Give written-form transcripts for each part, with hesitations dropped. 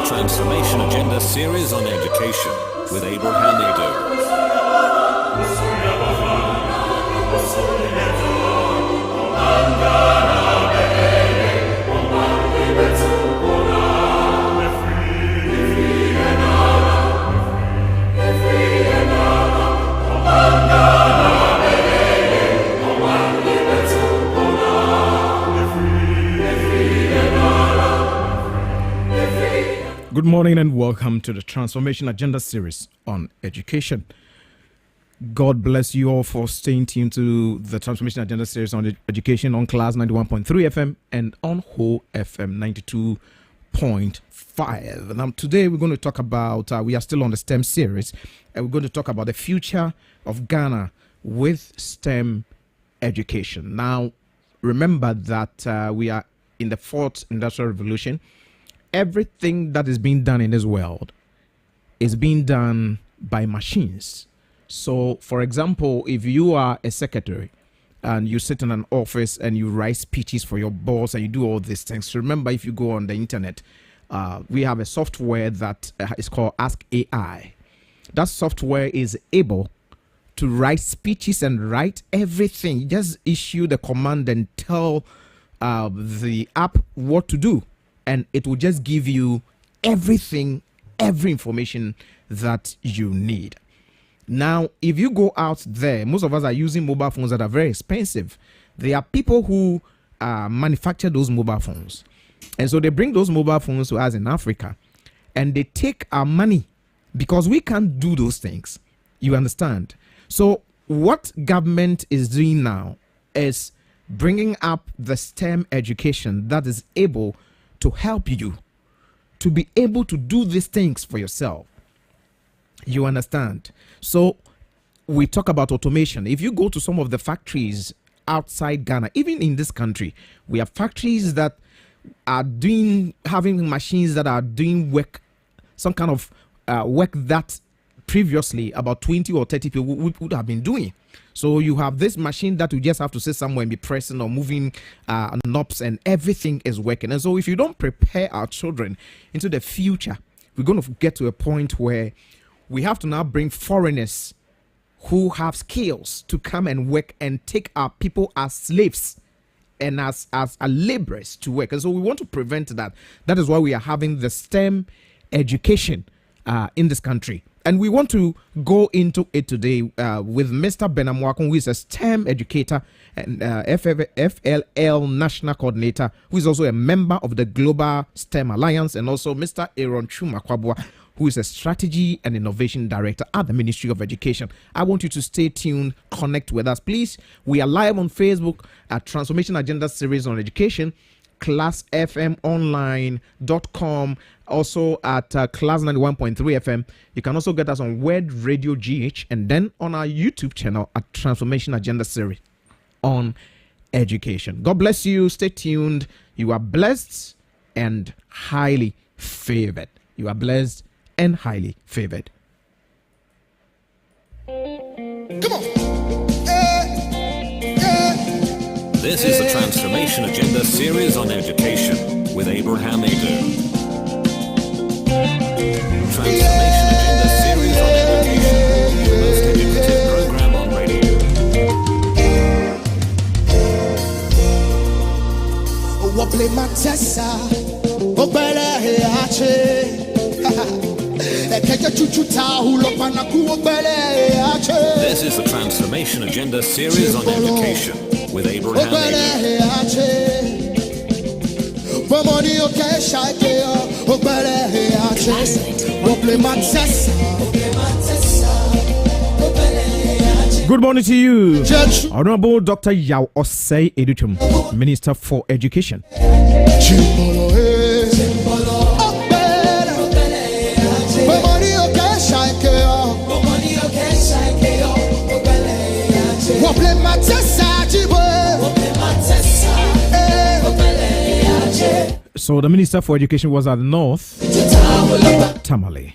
Transformation Agenda series on education with Abraham Ado. Good morning and welcome to the Transformation Agenda series on education. God bless you all for staying tuned to the Transformation Agenda series on education on Class 91.3 FM and on Whole FM 92.5. Now today we're going to talk about, we are still on the STEM series, and we're going to talk about the future of Ghana with STEM education. Now remember that we are in the fourth industrial revolution. Everything that is being done in this world is being done by machines. So, for example, if you are a secretary and you sit in an office and you write speeches for your boss and you do all these things, remember, if you go on the internet, we have a software that is called Ask AI. That software is able to write speeches and write everything. You just issue the command and tell the app what to do, and it will just give you everything, every information that you need. Now, if you go out there, most of us are using mobile phones that are very expensive. There are people who manufacture those mobile phones. And so they bring those mobile phones to us in Africa, and they take our money because we can't do those things. You understand? So what government is doing now is bringing up the STEM education that is able to help you to be able to do these things for yourself. You understand? So we talk about automation. If you go to some of the factories outside Ghana, even in this country, we have factories that are having machines that are doing work, some kind of work that previously about 20 or 30 people would have been doing. So you have this machine that you just have to sit somewhere and be pressing or moving knobs, and everything is working. And so if you don't prepare our children into the future, we're going to get to a point where we have to now bring foreigners who have skills to come and work and take our people as slaves and as laborers to work. And so we want to prevent that. That is why we are having the STEM education in this country. And we want to go into it today with Mr. Benamwakon, who is a STEM educator and FLL National Coordinator, who is also a member of the Global STEM Alliance, and also Mr. Aaron Chumakwabwa, who is a Strategy and Innovation Director at the Ministry of Education. I want you to stay tuned, connect with us, please. We are live on Facebook at Transformation Agenda Series on Education, classfmonline.com, also at Class 91.3 FM. You can also get us on WORDRADIO GH, and then on our YouTube channel at Transformation Agenda Series on Education. God bless you. Stay tuned. You are blessed and highly favored. You are blessed and highly favored. Come on. This is the Transformation Agenda series on education with Abraham Ado. Transformation Agenda series on education, the most educative program on radio. What play my tessa? Oh, better here, This is the Transformation Agenda series on education with Abraham Ado. Good morning to you, Honorable Dr. Yao Osei Educhum, Minister for Education. So the Minister for Education was at the North, Tamale.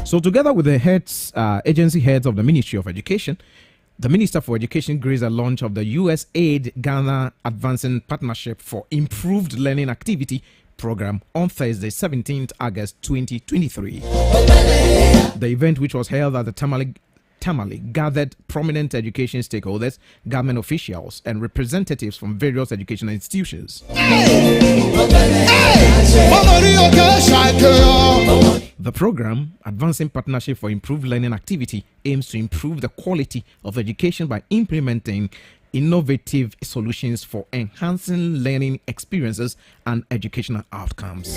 So together with the heads, agency heads of the Ministry of Education, the Minister for Education graced the launch of the USAID Ghana Advancing Partnership for Improved Learning Activity program on Thursday, 17th August 2023. The event, which was held at the Tamale, gathered prominent education stakeholders, government officials, and representatives from various educational institutions. The program, Advancing Partnership for Improved Learning Activity, aims to improve the quality of education by implementing innovative solutions for enhancing learning experiences and educational outcomes.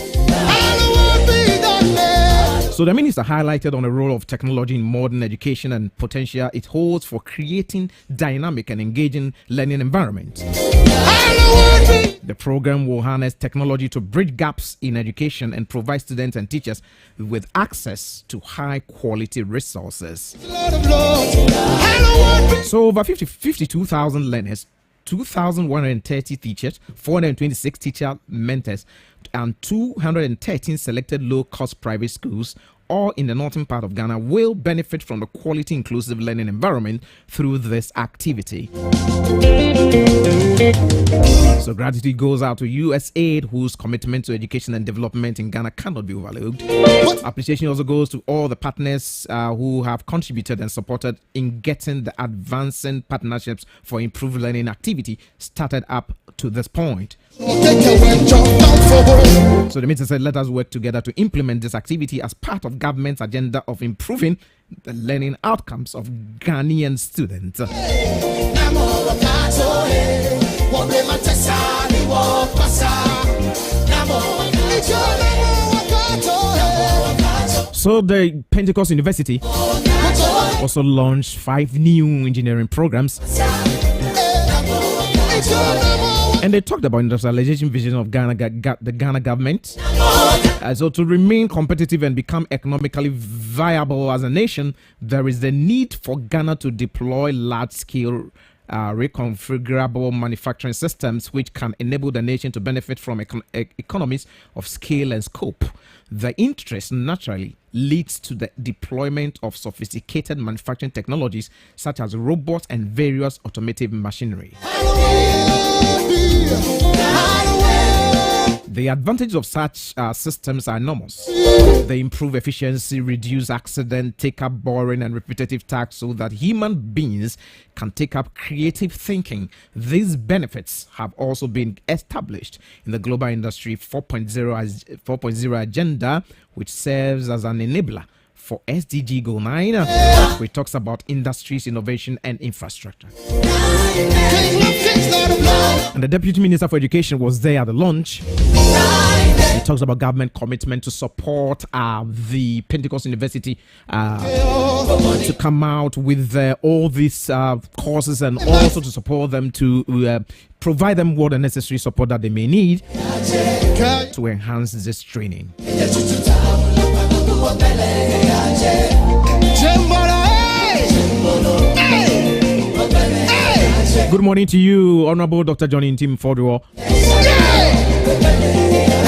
So the minister highlighted on the role of technology in modern education and potential it holds for creating dynamic and engaging learning environments. The program will harness technology to bridge gaps in education and provide students and teachers with access to high quality resources. So over 52,000 learners, 2,130 teachers, 426 teacher mentors, and 213 selected low-cost private schools, all in the northern part of Ghana, will benefit from the quality inclusive learning environment through this activity. So gratitude goes out to USAID, whose commitment to education and development in Ghana cannot be overlooked. Appreciation also goes to all the partners who have contributed and supported in getting the advancing partnerships for improved learning activity started up to this point. So the minister said, let us work together to implement this activity as part of government's agenda of improving the learning outcomes of Ghanaian students. So the Pentecost University also launched 5 new engineering programs. And they talked about industrialization vision of the Ghana government. So to remain competitive and become economically viable as a nation, there is the need for Ghana to deploy large-scale reconfigurable manufacturing systems which can enable the nation to benefit from economies of scale and scope. The interest naturally leads to the deployment of sophisticated manufacturing technologies such as robots and various automotive machinery. The advantages of such systems are enormous. They improve efficiency, reduce accident, take up boring and repetitive tasks so that human beings can take up creative thinking. These benefits have also been established in the Global Industry 4.0 agenda, which serves as an enabler for SDG Goal 9, which talks about industries, innovation, and infrastructure. And the Deputy Minister for Education was there at the launch. He talks about government commitment to support the Pentecost University to come out with all these courses and also to support them to provide them what the necessary support that they may need to enhance this training. Good morning to you, Honorable Dr. Johnny Ntim Fodwo.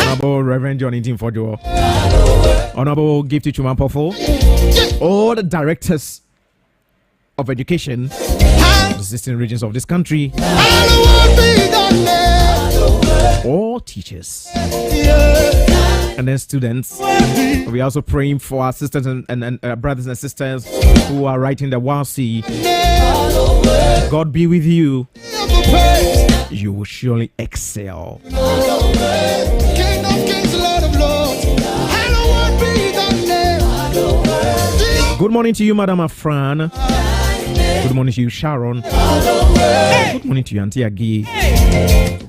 Honorable Reverend Johnny Ntim Fodwo. Honorable Gifty Chumampofo. All the directors of education, existing regions of this country, all teachers, and then students. We are also praying for our sisters and brothers and sisters who are writing the WASI. God be with you. You will surely excel. King of kings, Lord of lords, hallowed be thy name. Good morning to you, Madam Afran. Good morning to you, Sharon. Good morning to you, Auntie Agi.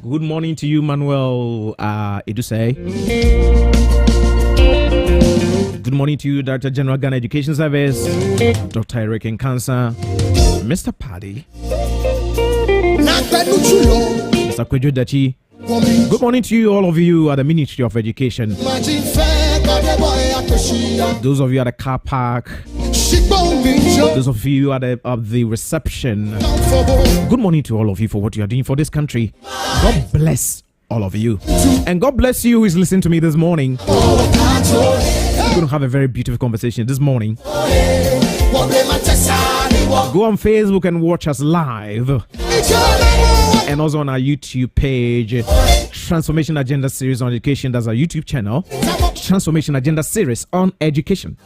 Good morning to you, Manuel Eduse. Good morning to you, Director General Ghana Education Service, Dr. Eric Nkansa, Mr. Paddy, Mr. Kwejo Dachi. Good morning to you, all of you at the Ministry of Education. Those of you at the car park, those of you at the reception. Good morning to all of you for what you are doing for this country. God bless all of you. And God bless you who is listening to me this morning. We're going to have a very beautiful conversation this morning. Go on Facebook and watch us live. And also on our YouTube page, Transformation Agenda Series on Education. That's our YouTube channel. Transformation Agenda Series on Education.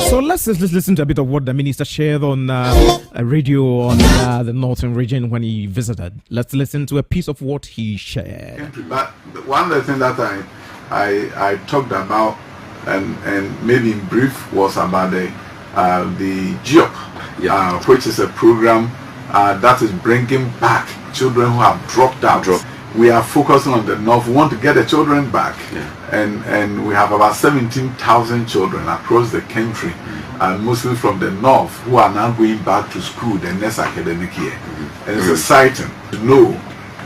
So let's listen to a bit of what the minister shared on radio on the northern region when he visited. Let's listen to a piece of what he shared. But one of the things that I talked about and maybe in brief was about the GEOP, which is a program that is bringing back children who have dropped out. We are focusing on the north. We want to get the children back, and we have about 17,000 children across the country, mostly from the north, who are now going back to school the next academic year. And it's exciting to know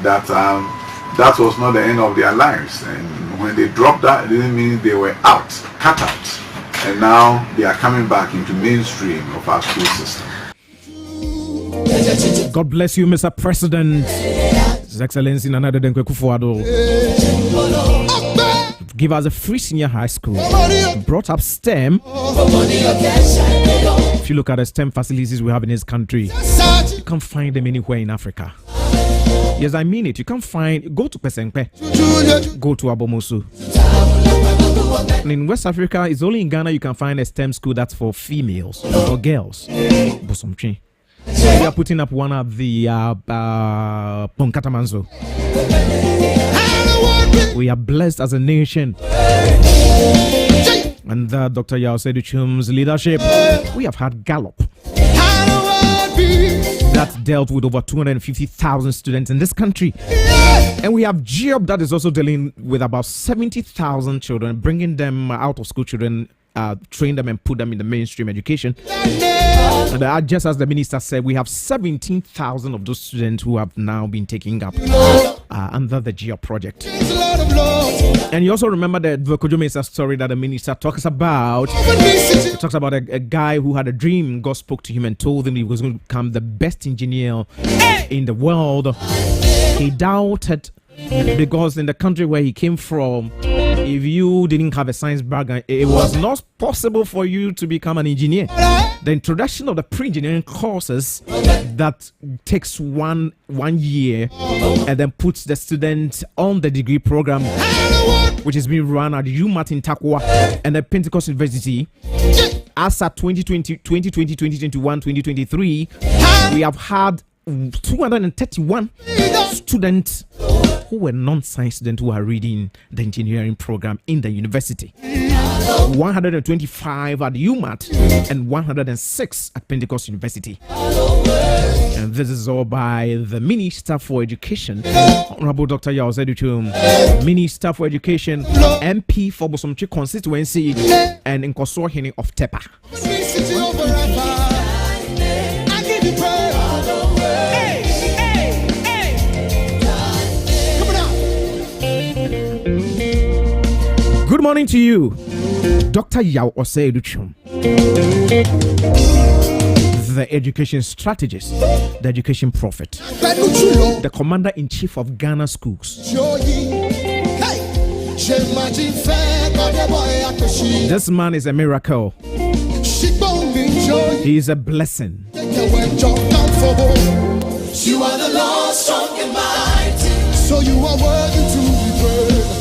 that that was not the end of their lives. And when they dropped out, it didn't mean they were out, cut out, and now they are coming back into mainstream of our school system. God bless you, Mr. President. His Excellency Nana Denkwe Kufuor. Give us a free senior high school. Brought up STEM. If you look at the STEM facilities we have in this country, you can't find them anywhere in Africa. Yes, I mean it. You can't find. Go to Pesenkpe. Go to Abomosu. And in West Africa, it's only in Ghana you can find a STEM school that's for females or girls. Bosomchi. We are putting up one of the Ponkatamanzo. We are blessed as a nation. And Dr. Yao Seduchum's leadership, we have had Gallup that dealt with over 250,000 students in this country. And we have GEOP that is also dealing with about 70,000 children, bringing them out of school children, train them and put them in the mainstream education. And just as the minister said, we have 17,000 of those students who have now been taken up under the GEOP project. And you also remember the Kojo Mesa story that the minister talks about. He talks about a guy who had a dream. God spoke to him and told him he was going to become the best engineer in the world. He doubted, because in the country where he came from, if you didn't have a science background, it was not possible for you to become an engineer. The introduction of the pre-engineering courses that takes one year and then puts the student on the degree program, which is being run at UMAT in Takwa and the Pentecost University. As at 2020, 2021, 2023, we have had 231 students who were non-science students who are reading the engineering program in the university. 125 at UMAT and 106 at Pentecost University. And this is all by the Minister for Education, Honorable Dr. Yao Seduchum, Minister for Education, MP for Bosomchi constituency, and Nkoso Hene of Tepa. Good morning to you, Dr. Yao Seduchum, the education strategist, the education prophet, the commander-in-chief of Ghana schools. This man is a miracle. He is a blessing. You are the Lord, strong and mighty, so you are worthy to be praised.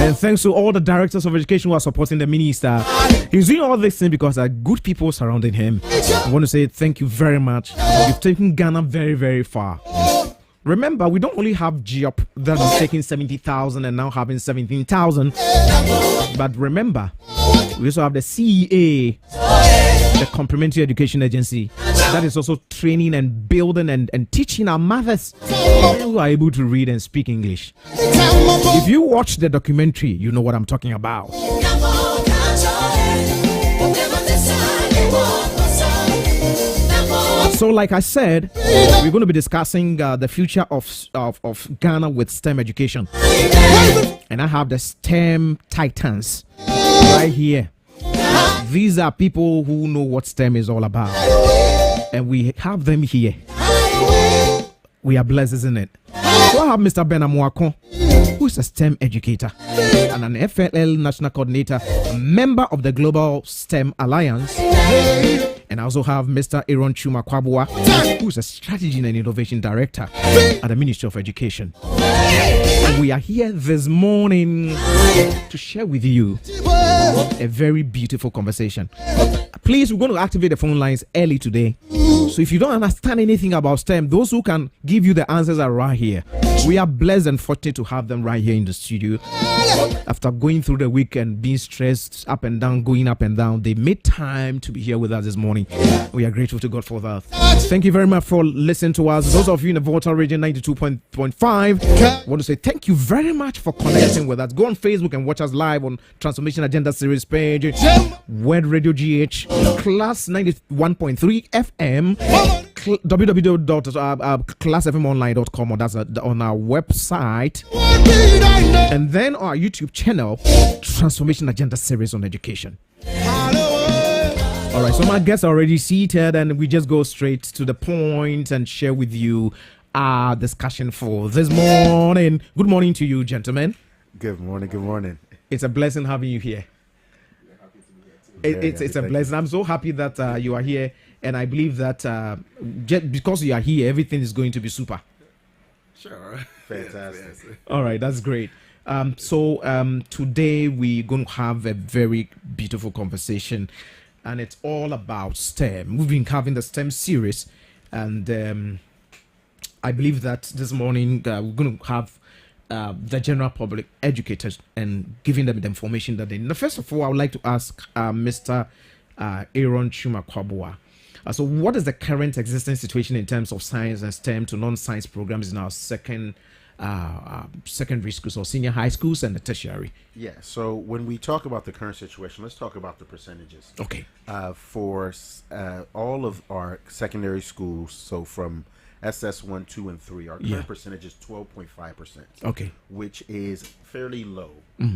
And thanks to all the directors of education who are supporting the minister. He's doing all this thing because there are good people surrounding him. I want to say thank you very much. You've taken Ghana very, very far. Remember, we don't only have GEOP that is taking 70,000 and now having 17,000. But remember, we also have the CEA, the Complementary Education Agency, that is also training and building and teaching our mothers who are able to read and speak English. If you watch the documentary, you know what I'm talking about. So, like I said, we're going to be discussing the future of Ghana with STEM education, and I have the STEM titans right here. These are people who know what STEM is all about, and we have them here. We are blessed, isn't it? So I have Mr. Benamuako, who is a STEM educator and an FLL national coordinator, a member of the Global STEM Alliance. And I also have Mr. Aaron Chuma Kwabua, who is a strategy and innovation director at the Ministry of Education. And we are here this morning to share with you a very beautiful conversation. Please, we're going to activate the phone lines early today. So if you don't understand anything about STEM, those who can give you the answers are right here. We are blessed and fortunate to have them right here in the studio. After going through the week and being stressed up and down, going up and down, they made time to be here with us this morning. We are grateful to God for that. Thank you very much for listening to us. Those of you in the Volta region 92.5, I want to say thank you very much for connecting with us. Go on Facebook and watch us live on Transformation Agenda Series page, Word Radio GH, Class 91.3 FM, www.classfmonline.com, or that's on our website, and then our YouTube channel, Transformation Agenda Series on Education. All right, so my guests are already seated, and we just go straight to the point and share with you our discussion for this morning. Good morning to you, gentlemen. Good morning. Good morning. It's a blessing having you here. It's a blessing. I'm so happy that you are here, and I believe that just because you are here, everything is going to be super. Sure. Fantastic. All right, that's great. So today we're going to have a very beautiful conversation, and it's all about STEM. We've been having the STEM series, and I believe that this morning we're going to have the general public educators and giving them the information that they need. Now, first of all, I would like to ask Mr. Aaron Chuma Kwabua. So what is the current existing situation in terms of science and STEM to non-science programs in our secondary schools or senior high schools and the tertiary? Yeah, so when we talk about the current situation, let's talk about the percentages. Okay. For all of our secondary schools, so from SS1, 2, and 3, our current percentage is 12.5%. Okay. Which is fairly low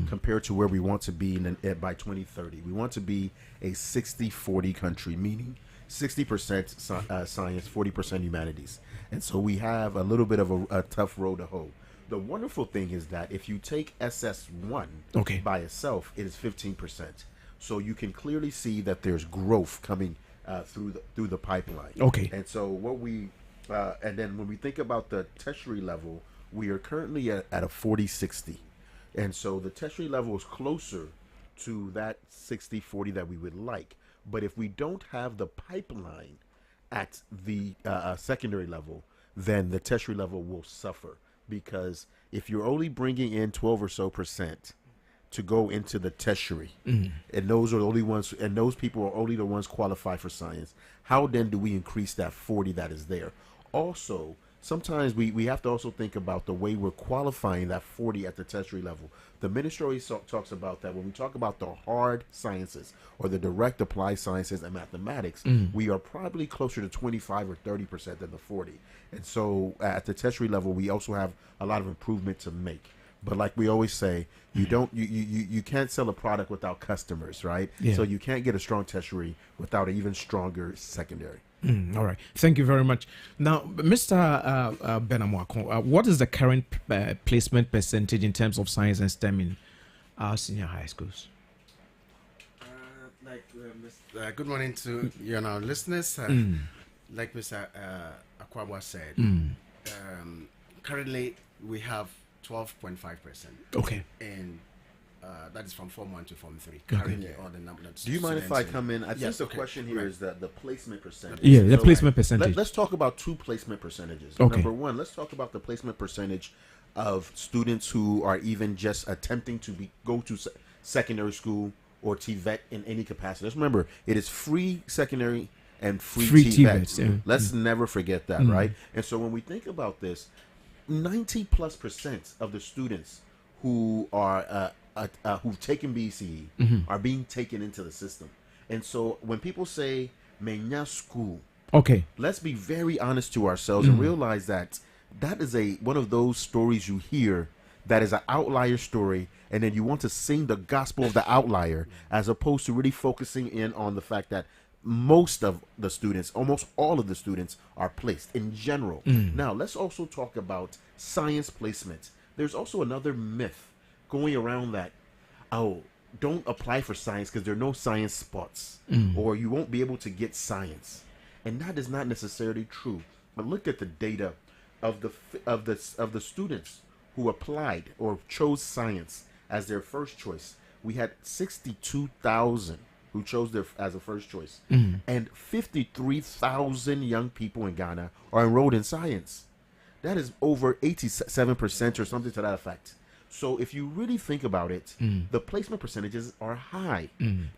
compared to where we want to be by 2030. We want to be a 60-40 country, meaning 60% science, 40% humanities. And so we have a little bit of a tough road to hoe. The wonderful thing is that if you take SS1 by itself, it is 15%. So you can clearly see that there's growth coming through the pipeline. Okay. And so what we and then when we think about the tertiary level, we are currently at a 40-60. And so the tertiary level is closer to that 60-40 that we would like. But if we don't have the pipeline at the secondary level, then the tertiary level will suffer. Because if you're only bringing in 12 or so % to go into the tertiary, and those are the only ones, and those people are only the ones qualified for science, how then do we increase that 40 that is there? Also, sometimes we have to also think about the way we're qualifying that 40 at the tertiary level. The ministry always talks about that when we talk about the hard sciences or the direct applied sciences and mathematics, we are probably closer to 25 or 30% than the 40. And so at the tertiary level, we also have a lot of improvement to make. But like we always say, you can't sell a product without customers, right? Yeah. So you can't get a strong tertiary without an even stronger secondary. All right. Thank you very much. Now, Mr. Benamuako, what is the current placement percentage in terms of science and STEM in our senior high schools? Good morning to you and our listeners. Like Mr. Akwabwa said, currently we have 12.5%. Okay. And that is from Form 1 to Form 3. Currently, all the numbers. Do you mind if I come in? I think the question here is the placement percentage. Yeah, the placement percentage. Let's talk about two placement percentages. Okay. Number one, let's talk about the placement percentage of students who are even just attempting to go to secondary school or TVET in any capacity. Let's remember, it is free secondary and free TVET. Yeah. Let's never forget that, right? And so when we think about this, 90+% of the students who are who've taken BCE are being taken into the system. And so when people say menya school, Okay. Let's be very honest to ourselves and realize that that is one of those stories you hear that is an outlier story, and then you want to sing the gospel of the outlier as opposed to really focusing in on the fact that most of the students, almost all of the students, are placed in general. Now, let's also talk about science placement. There's also another myth going around that, oh, don't apply for science because there are no science spots, or you won't be able to get science. And that is not necessarily true. But look at the data of the students who applied or chose science as their first choice. We had 62,000 who chose as a first choice, and 53,000 young people in Ghana are enrolled in science. That is over 87% or something to that effect. So if you really think about it, the placement percentages are high.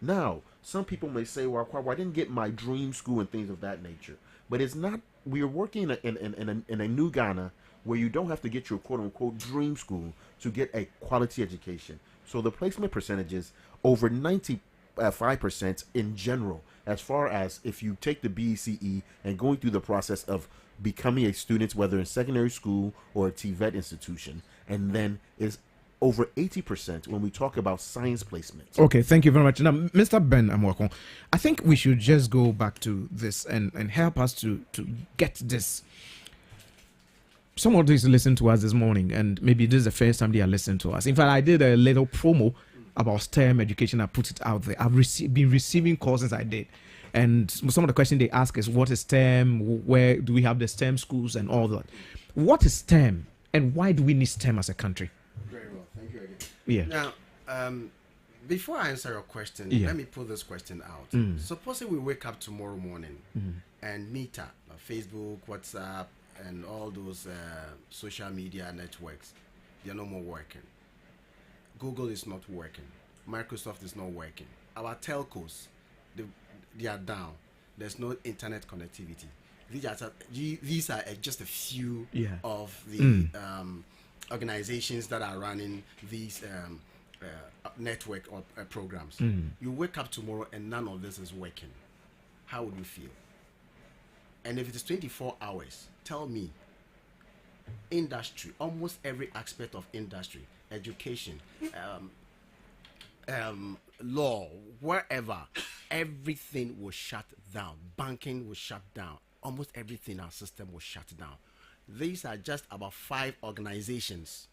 Now, some people may say, well, I didn't get my dream school and things of that nature. But it's not, we are working in a new Ghana where you don't have to get your quote-unquote dream school to get a quality education. So the placement percentages over 95% in general, as far as if you take the BECE and going through the process of becoming a student, whether in secondary school or a TVET institution, and then is over 80% when we talk about science placement. Okay, thank you very much. Now, Mr. Ben Amwako, I think we should just go back to this and help us to get this. Someone is listening to us this morning, and maybe this is the first time they are listening to us. In fact, I did a little promo about STEM education. I put it out there. I've been receiving calls since I did. And some of the questions they ask is, what is STEM? Where do we have the STEM schools and all that? What is STEM, and why do we need STEM as a country? Very well, thank you again. Yeah. Now, before I answer your question, let me put this question out. Supposing we wake up tomorrow morning and meet up on Facebook, WhatsApp, and all those social media networks, they're no more working. Google is not working. Microsoft is not working. Our telcos, they are down. There's no internet connectivity. These are just a few of the organizations that are running these network or programs. You wake up tomorrow and none of this is working. How would you feel? And if it is 24 hours, tell me, industry, almost every aspect of industry, education, law, wherever, everything will shut down. Banking will shut down. Almost everything in our system will shut down. These are just about 5 organizations,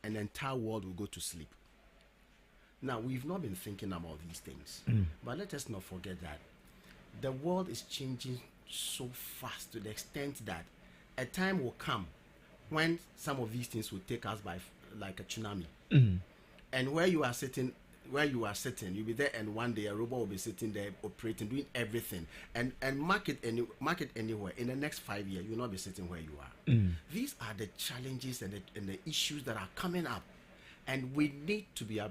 and the entire world will go to sleep. Now, we've not been thinking about these things, but let us not forget that the world is changing so fast to the extent that a time will come when some of these things will take us by like a tsunami. And where you are sitting, you'll be there, and one day a robot will be sitting there operating, doing everything, and market anywhere. In the next 5 years, you will not be sitting where you are. These are the challenges and the issues that are coming up, and we need to be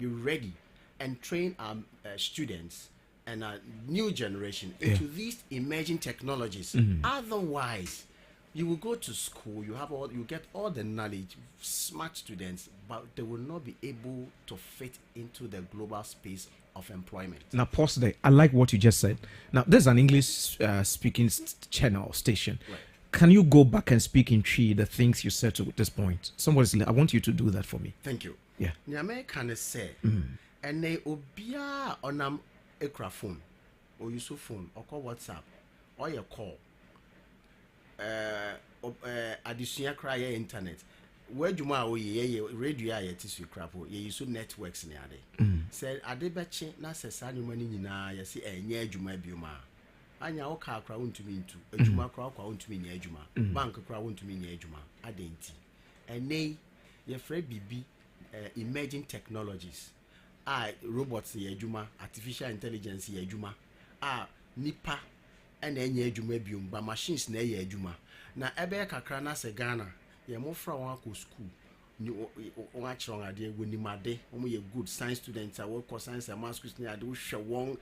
ready and train our students and our new generation into these emerging technologies. Otherwise, you will go to school, you get all the knowledge, smart students, but they will not be able to fit into the global space of employment. Now, pause there. I like what you just said. Now, there's an English speaking channel station. Right. Can you go back and speak in Tree the things you said to this point? I want you to do that for me. Thank you. Yeah. Nyame can say, and they obia onam ekra phone, or use phone, or call WhatsApp, or your call. Additional cry internet. Where you ma we radio ya tisu crapo, ye use networks ni ade. Said adebeche na sesa nyuma ni nyina ya si enye adwuma bioma. Anya wo ka akra wontumi ntu, adwuma kra kwa wontumi nya adwuma, bank kra wontumi nya adwuma, adenti. Ene ye frɛ bibi emerging technologies. Robots ye adwuma, artificial intelligence ye adwuma. Nipa and enye adwuma biom ba machines na ye adwuma. Na ebe kakra na se Ghana ye mo fra won akọ school ni won a chiro ade wonimade won ye good science students a work science and math schools ni ade wo hwe won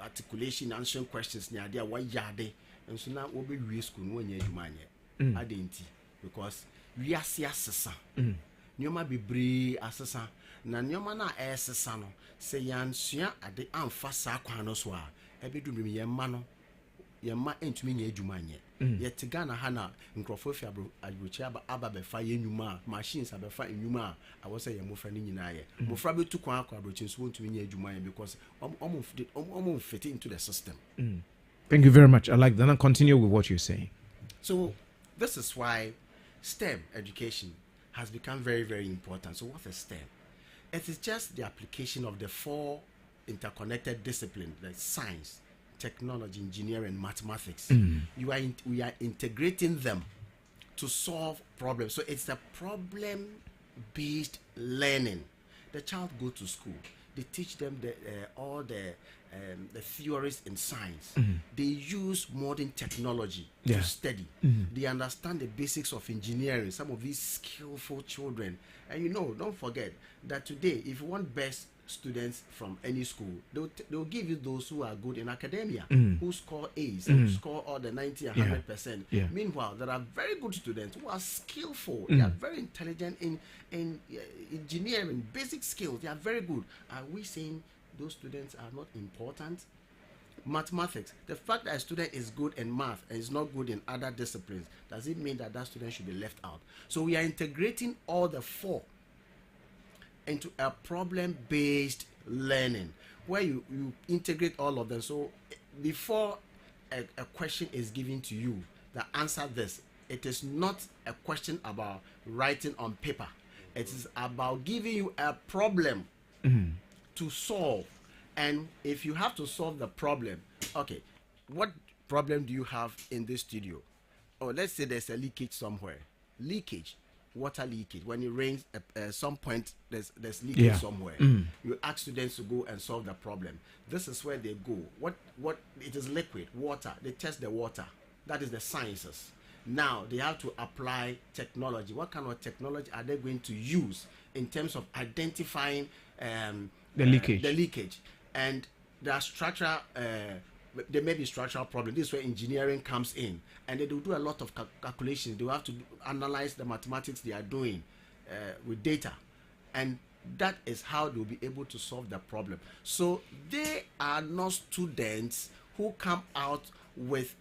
articulation answering questions ni ade a wa yade enso na wo be wie school no nya adwuma anye ade nti because we asia sesa nyoma bebre asesa na nyoma na esesa no se yansua ade amfa sa kwan no so a ebedu mi ye ma no ye ma entumi nya adwuma nye ye te Ghana ha na nkrofo fi abrochi aba be fa ye nnwuma machines abefa nnwuma a wo say ye mofra ni nyina ye mofra betu kwan akwa abrochi so ntumi nya adwuma nye because almost fit into the system. Thank you very much. I like that. And continue with what you're saying. So this is why STEM education has become very, very important. So what is STEM? It is just the application of the 4 interconnected disciplines like science, technology, engineering, mathematics. We are integrating them to solve problems. So it's a problem-based learning. The child go to school. They teach them all the theories in science. They use modern technology to study. They understand the basics of engineering. Some of these skillful children. And don't forget that today, if you want best students from any school, they'll give you those who are good in academia, who score A's, who score all the 90 and 100%. Meanwhile, there are very good students who are skillful. They are very intelligent in engineering, basic skills. They are very good. Are we saying those students are not important? Mathematics. The fact that a student is good in math and is not good in other disciplines, does it mean that student should be left out? So we are integrating all the 4 into a problem-based learning where you integrate all of them. So before a question is given to you, the answer this. It is not a question about writing on paper. It is about giving you a problem to solve. And if you have to solve the problem, okay, what problem do you have in this studio? Oh, let's say there's a leakage somewhere. Leakage, water leakage. When it rains, at some point there's leakage somewhere. You ask students to go and solve the problem. This is where they go. What it is liquid, water. They test the water. That is the sciences. Now they have to apply technology. What kind of technology are they going to use in terms of identifying The leakage. The leakage. And there are structural, there may be structural problems. This is where engineering comes in. And they will do a lot of calculations. They will have to analyze the mathematics they are doing with data. And that is how they will be able to solve the problem. So they are not students who come out with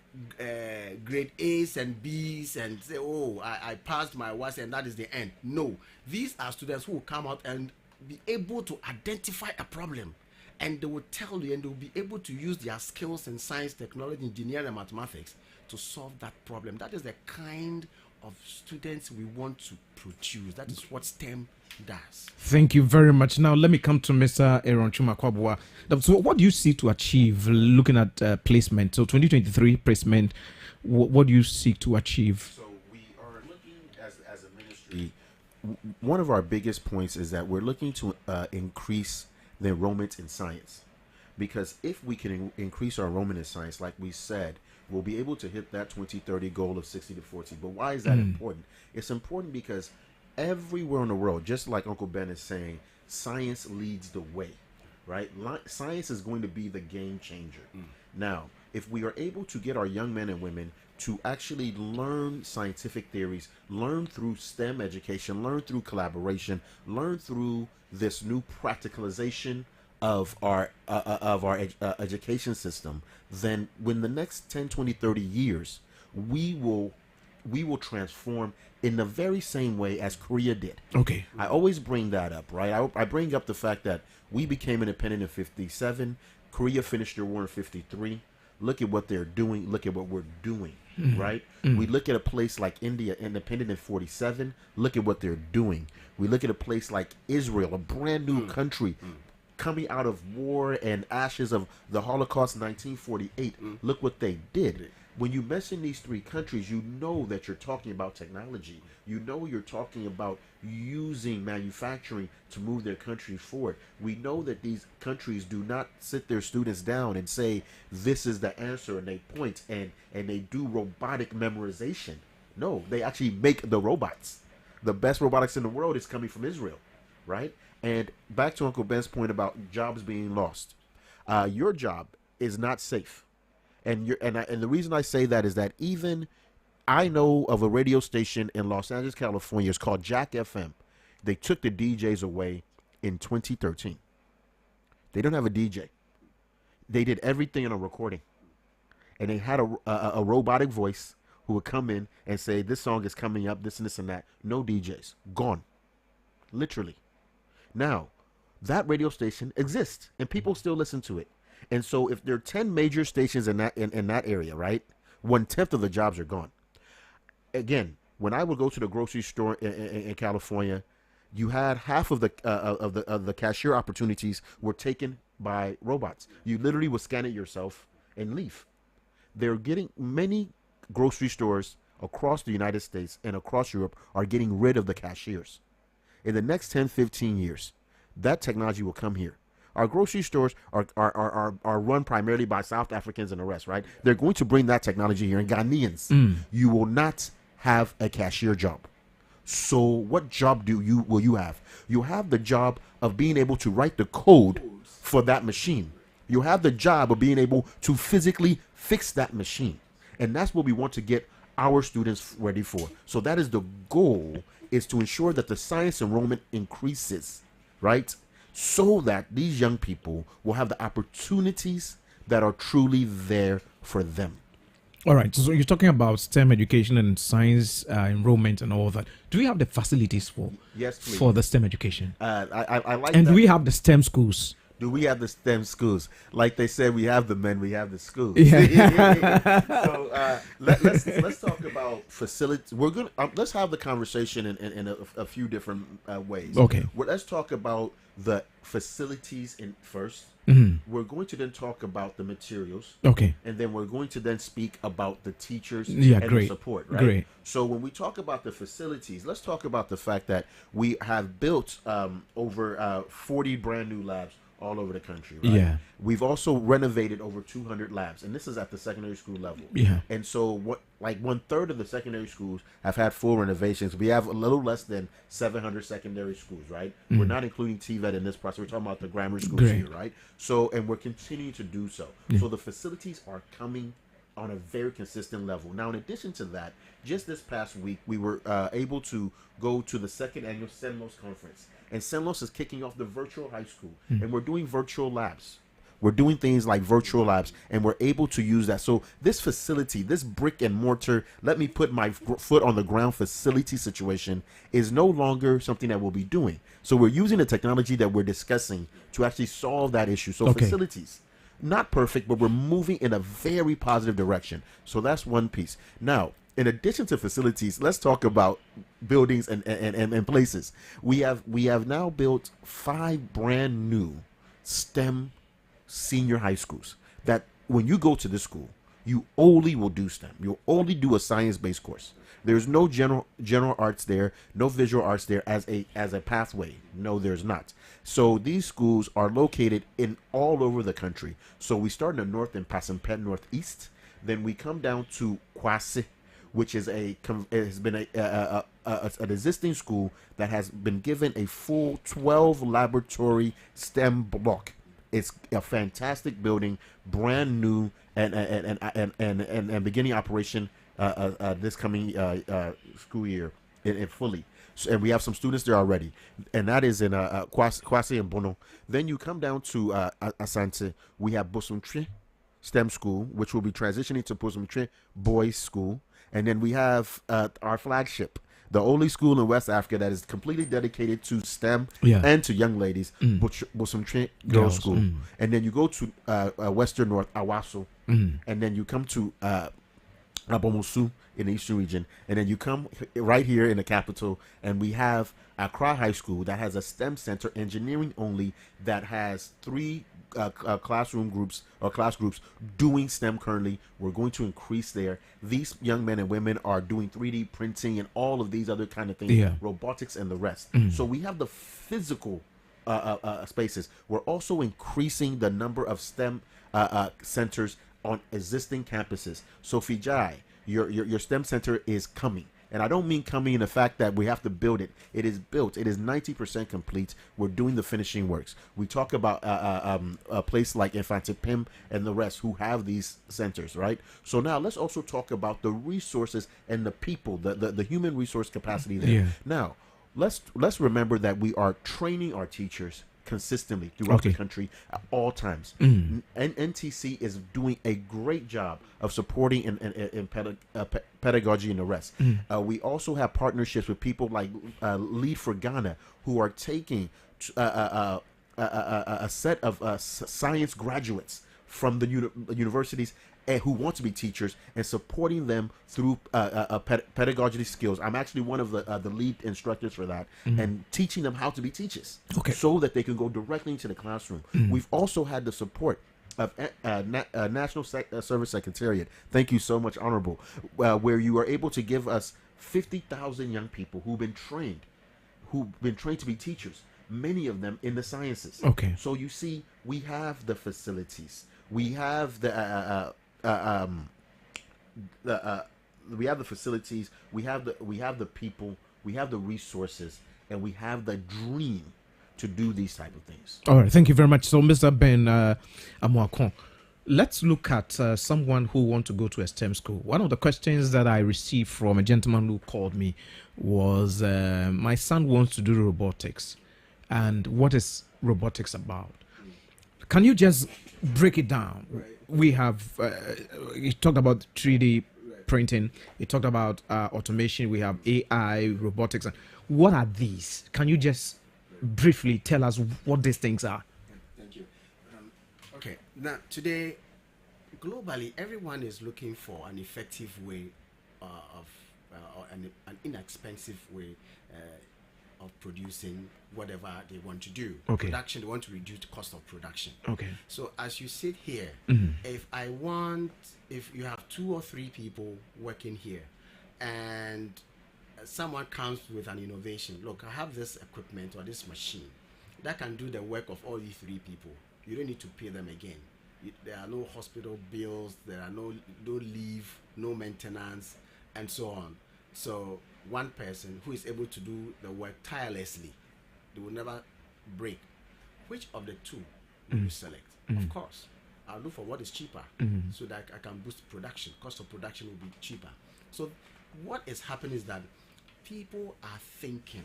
grade A's and B's and say, oh, I passed my WAS and that is the end. No. These are students who will come out and be able to identify a problem. And they will tell you, and they will be able to use their skills in science, technology, engineering, and mathematics to solve that problem. That is the kind of students we want to produce. That is what STEM does. Thank you very much. Now, let me come to Mr. Aaron Chumakwabwa. So, what do you seek to achieve looking at placement? So, 2023 placement, what do you seek to achieve? So, we are looking as a ministry. One of our biggest points is that we're looking to increase the enrollment in science, because if we can increase our enrollment in science, like we said, we'll be able to hit that 2030 goal of 60 to 40. But why is that important? It's important because everywhere in the world, just like Uncle Ben is saying, science leads the way, right? Science is going to be the game changer. Now, if we are able to get our young men and women to actually learn scientific theories, learn through STEM education, learn through collaboration, learn through this new practicalization of our education system, then when the next 10, 20, 30 years, we will transform in the very same way as Korea did. Okay. I always bring that up, right? I bring up the fact that we became independent in 57. Korea finished their war in 53. Look at what they're doing. Look at what we're doing, right? We look at a place like India, independent in 47. Look at what they're doing. We look at a place like Israel, a brand new country coming out of war and ashes of the Holocaust in 1948. Look what they did. When you mention these 3 countries, you know that you're talking about technology. You know you're talking about using manufacturing to move their country forward. We know that these countries do not sit their students down and say, this is the answer, and they point and they do robotic memorization. No, they actually make the robots. The best robotics in the world is coming from Israel, right? And back to Uncle Ben's point about jobs being lost. Your job is not safe. And the reason I say that is that even I know of a radio station in Los Angeles, California. It's called Jack FM. They took the DJs away in 2013. They don't have a DJ. They did everything in a recording. and they had a robotic voice who would come in and say, this song is coming up, this and this and that. No DJs. Gone. Literally. Now, that radio station exists, and people still listen to it. And so if there are 10 major stations in that area, right, 1/10 of the jobs are gone. Again, when I would go to the grocery store in California, you had half of the cashier opportunities were taken by robots. You literally would scan it yourself and leave. They're getting many grocery stores across the United States and across Europe are getting rid of the cashiers. In the next 10, 15 years, that technology will come here. Our grocery stores are run primarily by South Africans and the rest, right? They're going to bring that technology here. And Ghanaians, you will not have a cashier job. So what job will you have? You have the job of being able to write the code for that machine. You have the job of being able to physically fix that machine. And that's what we want to get our students ready for. So that is the goal, is to ensure that the science enrollment increases, right? So that these young people will have the opportunities that are truly there for them. All right. So you're talking about STEM education and science enrollment and all that. Do we have the facilities for the STEM education? I like and that. do we have the STEM schools? Do we have the STEM schools? Like they said, we have the men, we have the schools. Yeah. So let's talk about facilities. We're gonna let's have the conversation in a few different ways. Okay. Well, let's talk about the facilities in first. We're going to then talk about the materials. Okay. And then we're going to then speak about the teachers and great. the support, right? Great. So when we talk about the facilities, let's talk about the fact that we have built over 40 brand new labs all over the country, right? Yeah. We've also renovated over 200 labs, and this is at the secondary school level. Yeah. And so 1/3 of the secondary schools have had full renovations. We have a little less than 700 secondary schools, right? We're not including TVET in this process. We're talking about the grammar schools Great. here, right? So, and we're continuing to do so. Yeah. So the facilities are coming on a very consistent level. Now, in addition to that, just this past week, we were able to go to the second annual CENLOS conference. And CENLOS is kicking off the virtual high school. And we're doing virtual labs. We're doing things like virtual labs, and we're able to use that. So this facility, this brick and mortar, let me put my foot on the ground facility situation is no longer something that we'll be doing. So we're using the technology that we're discussing to actually solve that issue. So facilities, not perfect, but we're moving in a very positive direction. So that's one piece. Now, in addition to facilities, let's talk about buildings and places. We have now built 5 brand new STEM senior high schools that when you go to this school, you only will do STEM. You'll only do a science-based course. There's no general arts there, no visual arts there as a pathway. No, there's not. So these schools are located in all over the country. So we start in the north in Pasempet Northeast. Then we come down to Kwasi, which is has been an existing school that has been given a full 12 laboratory STEM block. It's a fantastic building, brand new, and beginning operation this coming school year in fully. So, and we have some students there already, and that is in Kwasi and Bono. Then you come down to Asante. We have Bosumtwe STEM School, which will be transitioning to Bosumtwe Boys School. And then we have our flagship, the only school in West Africa that is completely dedicated to STEM and to young ladies, Bosumtwe Girls School. And then you go to Western North, Awaso, and then you come to Abomusu in the Eastern region, and then you come right here in the capital, and we have Accra High School that has a STEM center, engineering only, that has 3 classroom groups or class groups doing STEM currently. We're going to increase there. These young men and women are doing 3D printing and all of these other kind of things, robotics and the rest. So we have the physical spaces. We're also increasing the number of STEM centers on existing campuses. So Fijai, your STEM center is coming. And I don't mean coming in the fact that we have to build it. It is built. It is 90% complete. We're doing the finishing works. We talk about a place like Infante Pim and the rest who have these centers, right? So now let's also talk about the resources and the people, the human resource capacity there. Now, let's remember that we are training our teachers consistently throughout Okay. the country at all times. NTC is doing a great job of supporting pedagogy and the rest. We also have partnerships with people like Lead for Ghana, who are taking a set of science graduates from the universities who want to be teachers and supporting them through pedagogy skills. I'm actually one of the lead instructors for that, and teaching them how to be teachers, Okay. so that they can go directly into the classroom. We've also had the support of National Service Secretariat. Thank you so much, Honorable, where you are able to give us 50,000 young people who've been trained to be teachers, many of them in the sciences. Okay. So you see, we have the facilities, we have the we have the facilities, we have the people, we have the resources, and we have the dream to do these type of things. All right, thank you very much. So, Mr. Ben Amuakon, let's look at someone who wants to go to a STEM school. One of the questions that I received from a gentleman who called me was, my son wants to do robotics. And what is robotics about? Can you just break it down? Right. We have, you talked about 3D printing, you talked about automation, we have AI, robotics. What are these? Can you just briefly tell us what these things are? Thank you. Okay, now today, globally, everyone is looking for an effective way or an inexpensive way of producing whatever they want to do. Okay. Production, they want to reduce the cost of production. Okay. So as you sit here, if you have 2 or 3 people working here, and someone comes with an innovation, look, I have this equipment or this machine that can do the work of all these 3 people. You don't need to pay them again. There are no hospital bills, there are no leave, no maintenance, and so on. So one person who is able to do the work tirelessly, they will never break. Which of the 2 will you select? Of course, I'll look for what is cheaper, so that I can boost production. Cost of production will be cheaper. So what is happening is that people are thinking,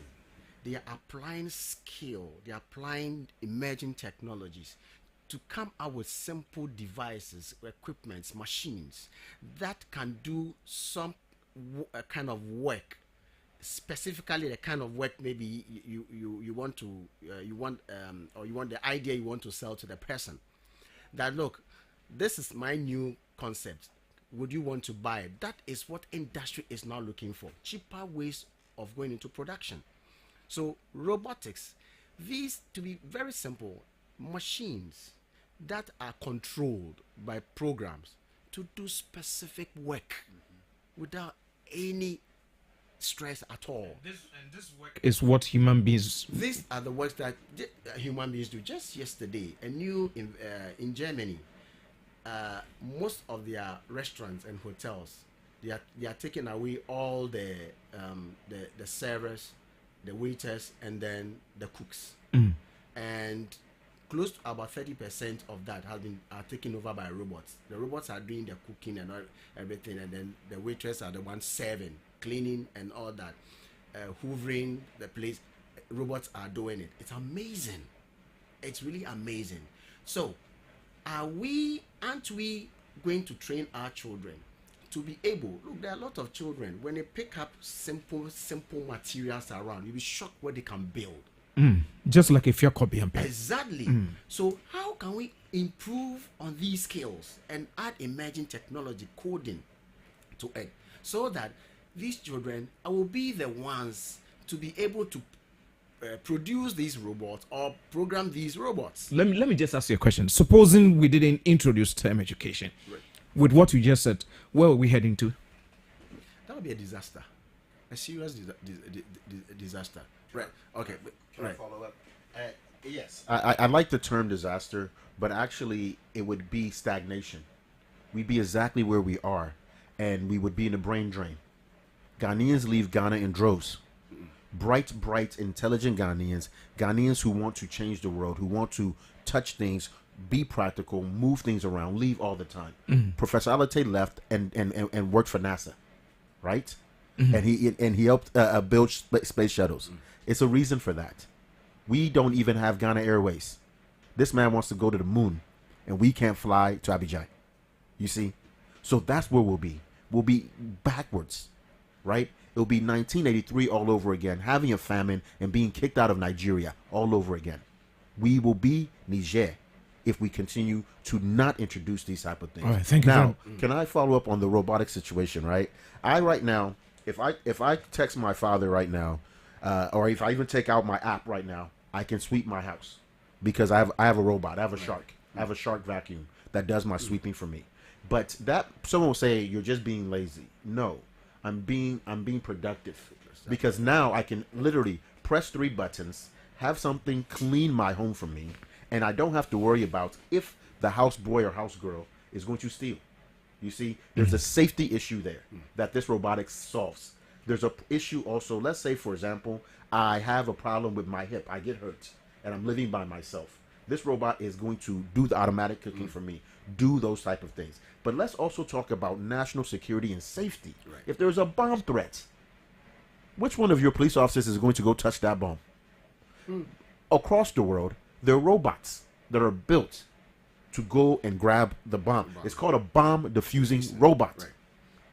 they are applying skill, they are applying emerging technologies to come out with simple devices, equipments, machines that can do some kind of work, specifically the kind of work maybe you want the idea you want to sell to the person. That, look, this is my new concept, would you want to buy it? That is what industry is now looking for, cheaper ways of going into production. So robotics, these, to be very simple, machines that are controlled by programs to do specific work without any stress at all. This work is what human beings. These are the works that human beings do. Just yesterday, a new in Germany, most of their restaurants and hotels, they are taking away all the servers, the waiters, and then the cooks, and close to about 30% of that are taken over by robots. The robots are doing the cooking and everything, and then the waitresses are the ones serving, cleaning, and all that, hoovering the place. Robots are doing it. It's amazing. It's really amazing. So, aren't we going to train our children to be able? Look, there are a lot of children, when they pick up simple materials around, you'll be shocked what they can build. Just like if you're copying. Exactly. So how can we improve on these skills and add emerging technology, coding to it, so that these children will be the ones to be able to produce these robots or program these robots? Let me just ask you a question. Supposing we didn't introduce STEM education, with what you just said, where are we heading to? That would be a disaster, a serious disaster. Right. Okay. Right. Follow up. Yes, I like the term disaster, but actually it would be stagnation. We'd be exactly where we are, and we would be in a brain drain. Ghanaians leave Ghana in droves. Bright, intelligent Ghanaians who want to change the world, who want to touch things, be practical, move things around, leave all the time. Professor Alate left and worked for NASA, right? And he helped build space shuttles. It's a reason for that. We don't even have Ghana Airways. This man wants to go to the moon, and we can't fly to Abidjan. You see? So that's where we'll be. We'll be backwards, right? It'll be 1983 all over again, having a famine and being kicked out of Nigeria all over again. We will be Niger if we continue to not introduce these type of things. All right, thank you. Now, can I follow up on the robotic situation, right? I right now, if I text my father right now, or if I even take out my app right now, I can sweep my house because I have a robot. I have a shark. I have a shark vacuum that does my sweeping for me. But that someone will say you're just being lazy. No, I'm being productive because now I can literally press 3 buttons, have something clean my home for me, and I don't have to worry about if the house boy or house girl is going to steal. You see, there's a safety issue there that this robotics solves. There's a issue also. Let's say, for example, I have a problem with my hip. I get hurt, and I'm living by myself. This robot is going to do the automatic cooking for me, do those type of things. But let's also talk about national security and safety. Right. If there's a bomb threat, which one of your police officers is going to go touch that bomb? Across the world, there are robots that are built to go and grab the bomb. It's called a bomb diffusing robot. Right.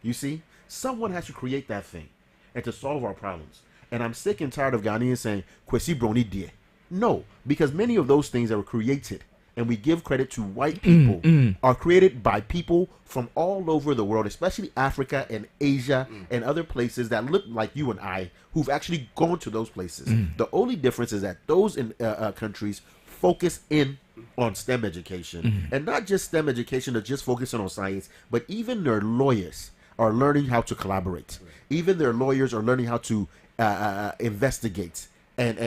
You see? Someone has to create that thing and to solve our problems. And I'm sick and tired of Ghanaians saying, Kwesi Broni die. No, because many of those things that were created, and we give credit to white people, are created by people from all over the world, especially Africa and Asia and other places that look like you and I, who've actually gone to those places. The only difference is that those countries focus in on STEM education, and not just STEM education, they're just focusing on science, but even their lawyers are learning how to collaborate. Even their lawyers are learning how to investigate and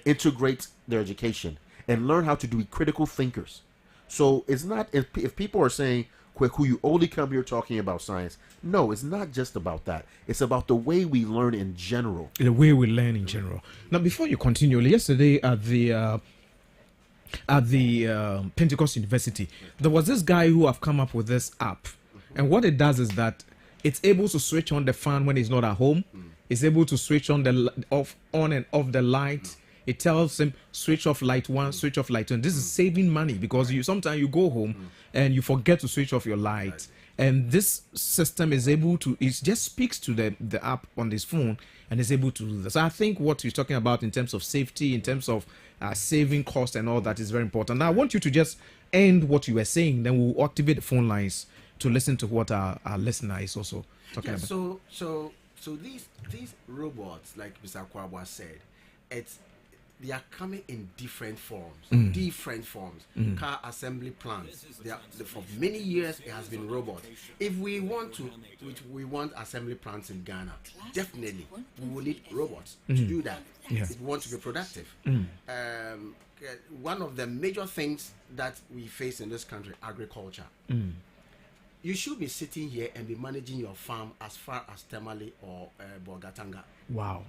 integrate their education and learn how to be critical thinkers. So it's not, if people are saying, Kweku, you only come here talking about science. No, it's not just about that. It's about the way we learn in general. The way we learn in general. Now, before you continue, yesterday at the Pentecost University, there was this guy who have come up with this app. And what it does is that it's able to switch on the fan when he's not at home. It's able to switch on on and off the light. It tells him switch off light 1, switch off light 2. And this is saving money because sometimes you go home and you forget to switch off your light. And this system is able to, it just speaks to the app on this phone and is able to do this. So I think what you're talking about in terms of safety, in terms of saving cost and all that is very important. Now I want you to just end what you were saying, then we'll activate the phone lines to listen to what our listener is also talking about. So these robots, like Mr. Kwabwa said, they are coming in different forms. Car assembly plants. For many years it has been robots. If we want assembly plants in Ghana, definitely we will need robots to do that. If we want to be productive. One of the major things that we face in this country, agriculture. You should be sitting here and be managing your farm as far as Temale or Bogatanga. Wow.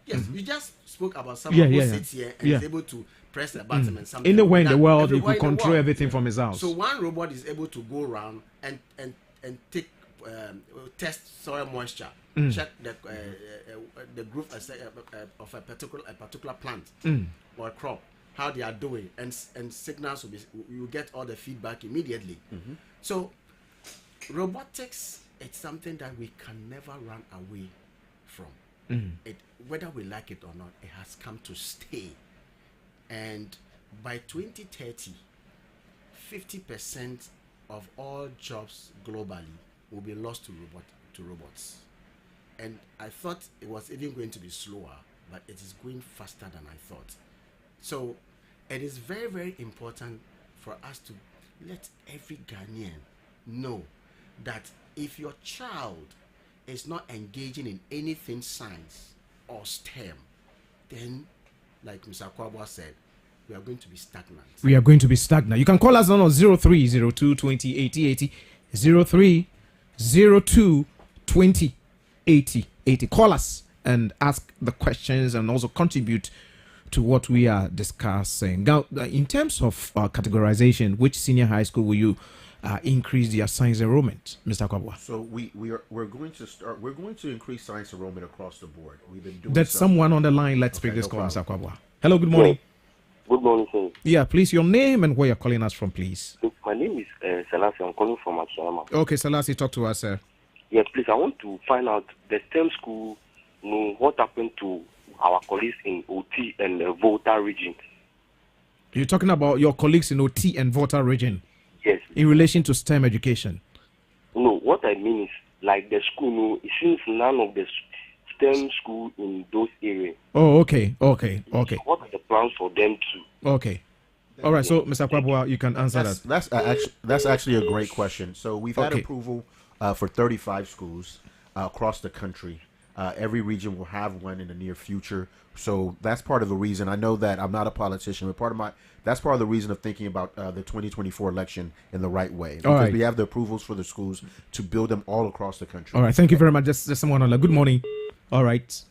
Yes, you just spoke about someone who sits here and is able to press a button and something. Anywhere in the world, he could control everything from his house. So one robot is able to go around and take test soil moisture, check the growth of a particular plant or a crop, how they are doing, and signals you get all the feedback immediately. So robotics, it's something that we can never run away from. Whether we like it or not, it has come to stay. And by 2030, 50% of all jobs globally will be lost to robots. And I thought it was even going to be slower, but it is going faster than I thought. So it is very, very important for us to let every Ghanaian know that if your child is not engaging in anything science or STEM, then, like Mr. Kwabwa said, we are going to be stagnant. You can call us on 0302 20 80 80, 0302 20 80 80. Call us and ask the questions and also contribute to what we are discussing. Now, in terms of categorization, which senior high school will you increase their science enrollment, Mr. Kwabwa? So we're going to increase science enrollment across the board. We've been doing. There's someone on the line. Let's pick this call, Mr. Kwabwa. Hello, good morning. Good morning, sir. Yeah, please, your name and where you're calling us from, please. My name is Selassie. I'm calling from Akiyama. Okay, Selassie, talk to us, sir. Yes, please. I want to find out the STEM school, what happened to our colleagues in OT and Volta region. You're talking about your colleagues in OT and Volta region? Yes. In relation to STEM education? No, what I mean is, like the school, it seems none of the STEM school in those areas. Oh, okay. So what are the plans for them to? Okay. All right, so Mr. Kwabua, you can answer that. That's actually a great question. So we've had approval for 35 schools across the country. Every region will have one in the near future. So that's part of the reason. I know that I'm not a politician, but that's part of the reason of thinking about the 2024 election in the right way. Because we have the approvals for the schools to build them all across the country. All right, thank you very much. Just someone on. Good morning. All right.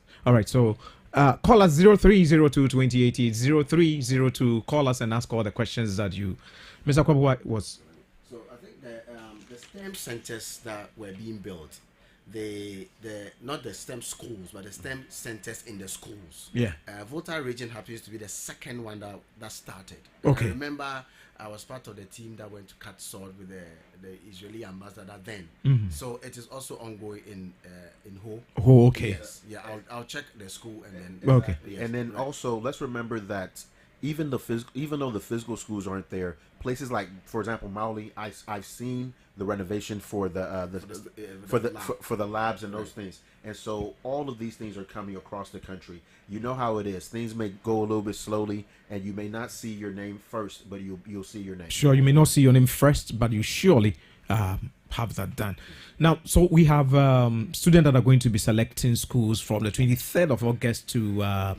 So call us 0302-2080, 0302. Call us and ask all the questions that you, Mr. Kwabua, was. So I think the STEM centers that were being built, the not the STEM schools, but the STEM centers in the schools. Yeah. Volta region happens to be the second one that started. Okay. I remember I was part of the team that went to cut sword with the Israeli ambassador then. Mm-hmm. So it is also ongoing in Ho. Oh, okay. Yes. Yeah. I'll check the school and then. Okay. Yes, and then also let's remember that even though the physical schools aren't there, places like, for example, Mauli, I've seen the renovation for the labs and those things, and so all of these things are coming across the country. You know how it is; things may go a little bit slowly, and you may not see your name first, but you'll see your name. Sure, you may not see your name first, but you surely have that done. Now, so we have students that are going to be selecting schools from the 23rd of August to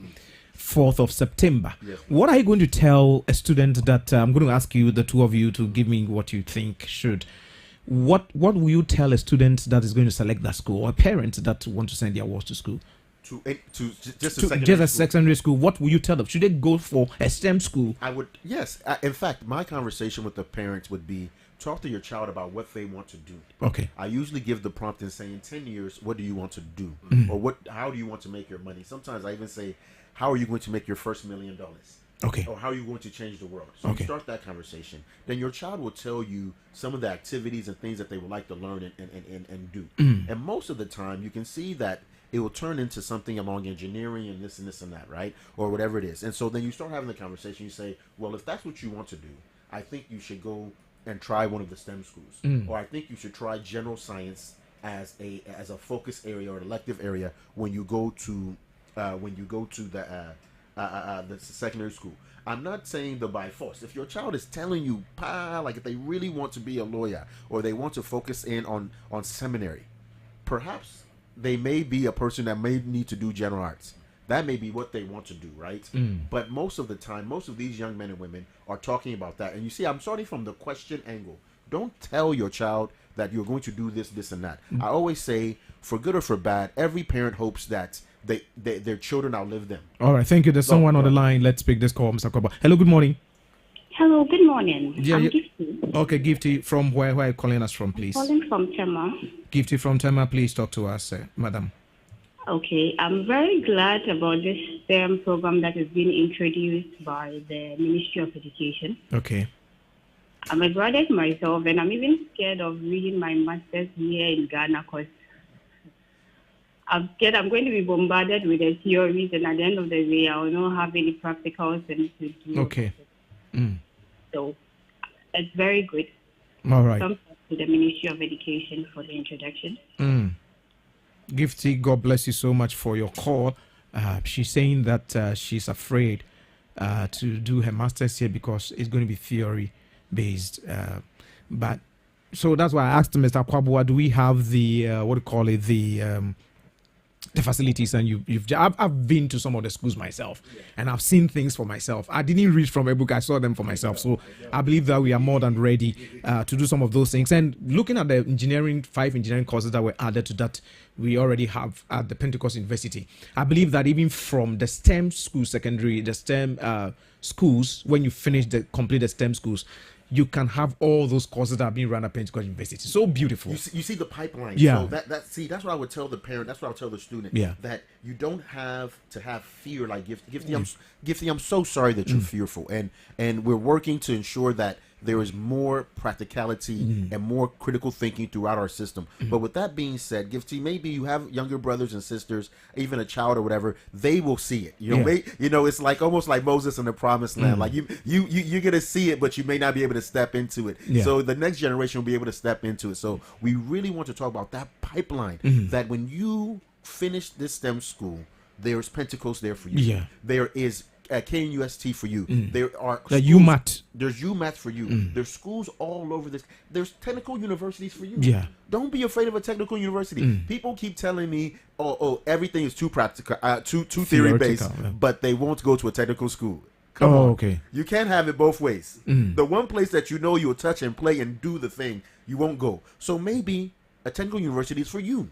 4th of September. Yes. What are you going to tell a student that I'm going to ask you, the two of you, to give me what you think should? What will you tell a student that is going to select that school, or a parent that want to send their wards to school? Just a secondary school. What will you tell them? Should they go for a STEM school? I would, yes. In fact, my conversation with the parents would be, talk to your child about what they want to do. Okay. I usually give the prompt in saying, 10 years, what do you want to do? Or how do you want to make your money? Sometimes I even say, how are you going to make your first $1 million? Okay. Or how are you going to change the world? So Okay. you start that conversation. Then your child will tell you some of the activities and things that they would like to learn and do. And most of the time, you can see that it will turn into something along engineering and this and that, right? Or whatever it is. And so then you start having the conversation. You say, well, if that's what you want to do, I think you should go and try one of the STEM schools. Or I think you should try general science as a focus area or an elective area when you go to the secondary school. I'm not saying the by force. If your child is telling you, like if they really want to be a lawyer or they want to focus in on seminary, perhaps they may be a person that may need to do general arts. That may be what they want to do, right? But most of the time, most of these young men and women are talking about that. And you see, I'm starting from the question angle. Don't tell your child that you're going to do this, and that. I always say, for good or for bad, every parent hopes that their children outlive them. All right, thank you. There's someone on the line. Let's pick this call, Mr. Kwabua. Hello, good morning. Hello, good morning. Yeah, I'm yeah. Gifty. Okay, Gifty, from where are you calling us from, please? Calling from Tema. Gifty from Tema, please talk to us, madam. Okay, I'm very glad about this STEM program that is being introduced by the Ministry of Education. Okay. I'm a graduate myself, and I'm even scared of reading my master's here in Ghana because I'm scared I'm going to be bombarded with the theories, and at the end of the day, I will not have any practicals and to do. Okay. So it's very good. All right. Thanks to the Ministry of Education for the introduction. Gifty, God bless you so much for your call. She's saying that she's afraid to do her master's here because it's going to be theory based. But so that's why I asked Mr. Kwabua, do we have the the facilities? And I've been to some of the schools myself, and I've seen things for myself. I didn't read from a book; I saw them for myself. So I believe that we are more than ready to do some of those things. And looking at the 5 engineering courses that were added to that, we already have at the Pentecost University. I believe that even from the STEM school secondary, the STEM schools, when you complete the STEM schools, you can have all those courses that are being run at Pentecost University. So beautiful. You see the pipeline. Yeah. So that's what I would tell the parent. That's what I would tell the student. Yeah. That you don't have to have fear. Like Gifty, I'm so sorry that you're fearful. And we're working to ensure that there is more practicality and more critical thinking throughout our system. But with that being said, Gifty, maybe you have younger brothers and sisters, even a child or whatever, they will see it. It's like almost like Moses in the promised land. Like you're gonna see it, but you may not be able to step into it. Yeah. So the next generation will be able to step into it. So we really want to talk about that pipeline, that when you finish this STEM school, there's Pentecost there for you. Yeah. There is KNUST for you. There are The schools- UMAT. There's UMath for you. There's schools all over this. There's technical universities for you. Yeah. Don't be afraid of a technical university. People keep telling me, oh, everything is too practical, too theory based, Theoretical, yeah. but they won't go to a technical school. Come Oh, on. okay. You can't have it both ways. The one place that you know you'll touch and play and do the thing, you won't go. So maybe a technical university is for you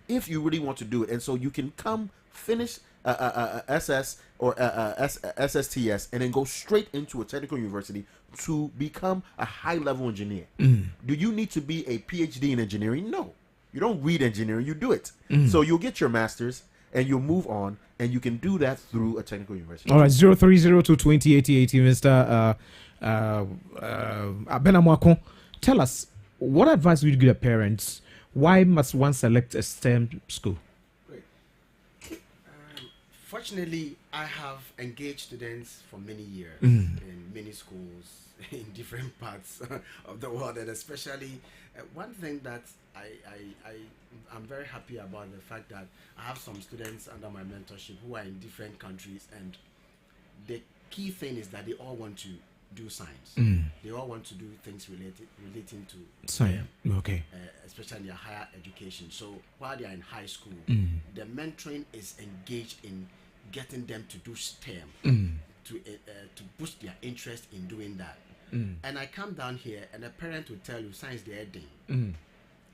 if you really want to do it. And so you can come finish SS or SSTS and then go straight into a technical university to become a high-level engineer. Do you need to be a PhD in engineering? No. You don't read engineering, you do it. So you'll get your master's and you'll move on, and you can do that through a technical university. All right, 030 2080, Mr. Abenamwako, tell us, what advice would you give parents? Why must one select a STEM school? Fortunately, I have engaged students for many years in many schools in different parts of the world, and especially one thing that I'm very happy about the fact that I have some students under my mentorship who are in different countries, and the key thing is that they all want to do science. They all want to do things relating to Science. Okay. especially their higher education. So while they are in high school, the mentoring is engaged in getting them to do STEM to boost their interest in doing that. And I come down here, and a parent will tell you science they heading,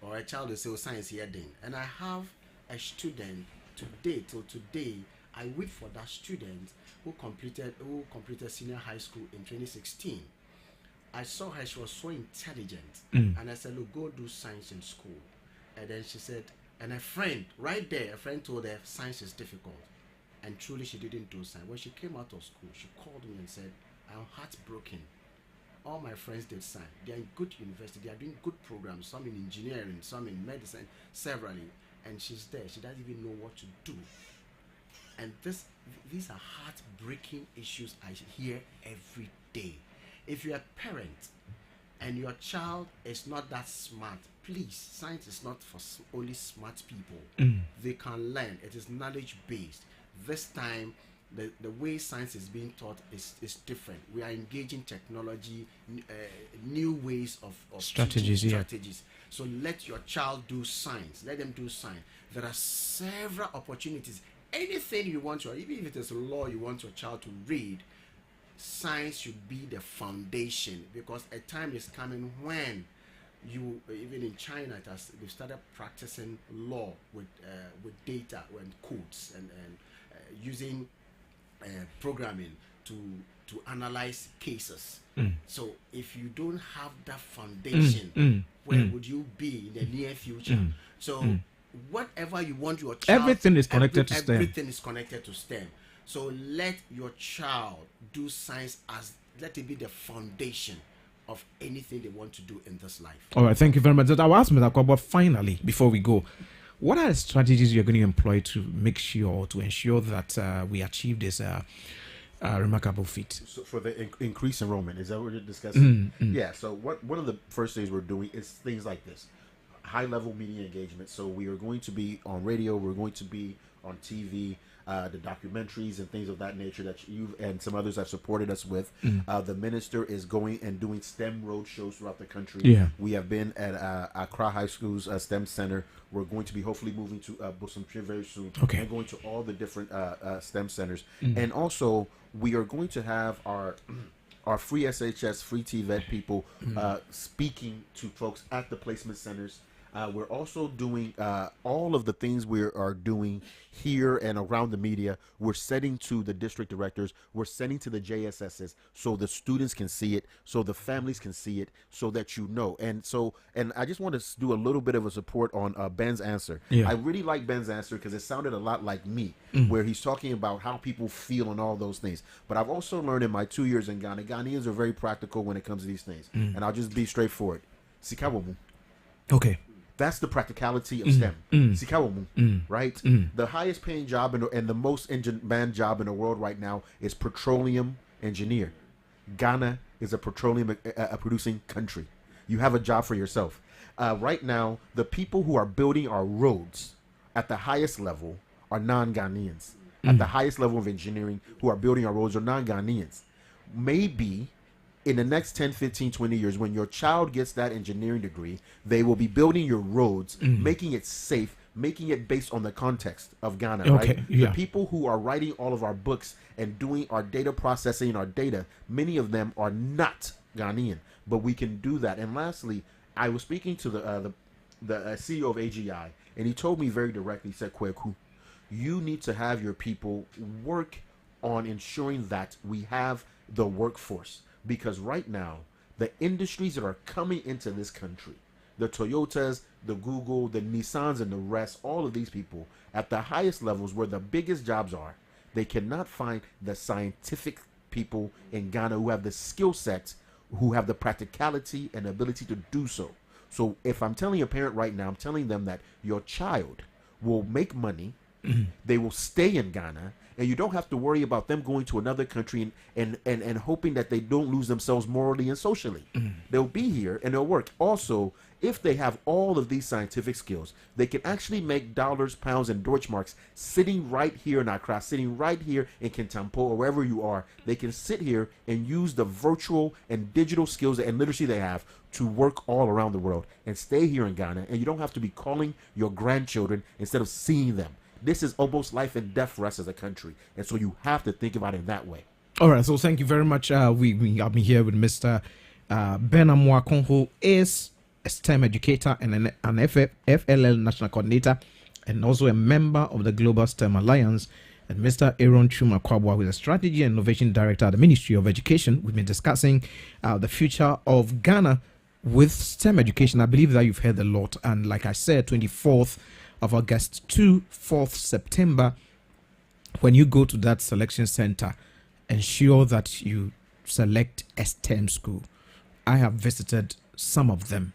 or a child will say, oh, science here heading. And I have a student till today. I wait for that student who completed senior high school in 2016. I saw her; she was so intelligent, and I said, "Look, go do science in school." And then she said, and a friend told her science is difficult, and truly she didn't do science. When she came out of school, she called me and said, "I'm heartbroken. All my friends did science. They are in good university. They are doing good programs. Some in engineering, some in medicine, severally. And she's there. She doesn't even know what to do." And these are heartbreaking issues I hear every day. If you're a parent and your child is not that smart, please, science is not for only smart people. They can learn. It is knowledge based. This time, the way science is being taught is different. We are engaging technology, new ways of Strategies, teaching yeah. strategies. So let your child do science. Let them do science. There are several opportunities. Anything you want to, even if it is law you want your child to read, science should be the foundation, because a time is coming when you, even in China, they've started practicing law with data and codes and using programming to analyze cases. So if you don't have that foundation, where would you be in the near future? So whatever you want your child, Everything is connected to STEM. Everything is connected to STEM. So let your child do science, let it be the foundation of anything they want to do in this life. All right, thank you very much. I will ask Mr. Kwabo, finally, before we go, what are the strategies you're going to employ to make sure, to ensure that we achieve this remarkable feat? So for the increased enrollment, is that what you're discussing? Yeah. So one of the first things we're doing is things like this: high-level media engagement. So we are going to be on radio. We're going to be on TV. The documentaries and things of that nature that you and some others have supported us with. The minister is going and doing STEM road shows throughout the country. Yeah. We have been at Accra High School's STEM Center. We're going to be hopefully moving to Bosomtwe very soon. Okay. And going to all the different STEM centers. And also, we are going to have our free SHS, free TVET people speaking to folks at the placement centers. We're also doing all of the things we are doing here and around the media. We're sending to the district directors. We're sending to the JSSs so the students can see it, so the families can see it, so that you know. And I just want to do a little bit of a support on Ben's answer. Yeah. I really like Ben's answer because it sounded a lot like me, where he's talking about how people feel and all those things. But I've also learned in my 2 years in Ghana, Ghanaians are very practical when it comes to these things. And I'll just be straightforward. Sikawomu. Okay. That's the practicality of STEM. Sikawomu, right? The highest paying job and the most in-demand job in the world right now is petroleum engineer. Ghana is a petroleum producing country. You have a job for yourself. Right now, the people who are building our roads at the highest level are non-Ghanaians. At the highest level of engineering, who are building our roads are non-Ghanaians. Maybe in the next 10, 15, 20 years, when your child gets that engineering degree, they will be building your roads, making it safe, making it based on the context of Ghana, right? Yeah. The people who are writing all of our books and doing our data processing, our data, many of them are not Ghanaian, but we can do that. And lastly, I was speaking to the CEO of AGI, and he told me very directly, he said, Kweku, you need to have your people work on ensuring that we have the workforce. Because right now, the industries that are coming into this country, the Toyotas, the Google, the Nissans, and the rest, all of these people at the highest levels where the biggest jobs are, they cannot find the scientific people in Ghana who have the skill set, who have the practicality and ability to do so. So if I'm telling a parent right now, I'm telling them that your child will make money, they will stay in Ghana, and you don't have to worry about them going to another country and hoping that they don't lose themselves morally and socially. They'll be here and they'll work. Also, if they have all of these scientific skills, they can actually make dollars, pounds, and Deutschmarks sitting right here in Accra, sitting right here in Kintampo, or wherever you are. They can sit here and use the virtual and digital skills and literacy they have to work all around the world and stay here in Ghana. And you don't have to be calling your grandchildren instead of seeing them. This is almost life and death for us as a country. And so you have to think about it that way. All right. So thank you very much. We have been here with Mr. Ben Amoakon, who is a STEM educator and an FLL national coordinator, and also a member of the Global STEM Alliance, and Mr. Aaron Chuma Kwabwa, who is a strategy and innovation director at the Ministry of Education. We've been discussing the future of Ghana with STEM education. I believe that you've heard a lot. And like I said, 24th of August to 4th September, when you go to that selection center, ensure that you select a STEM school. I have visited some of them,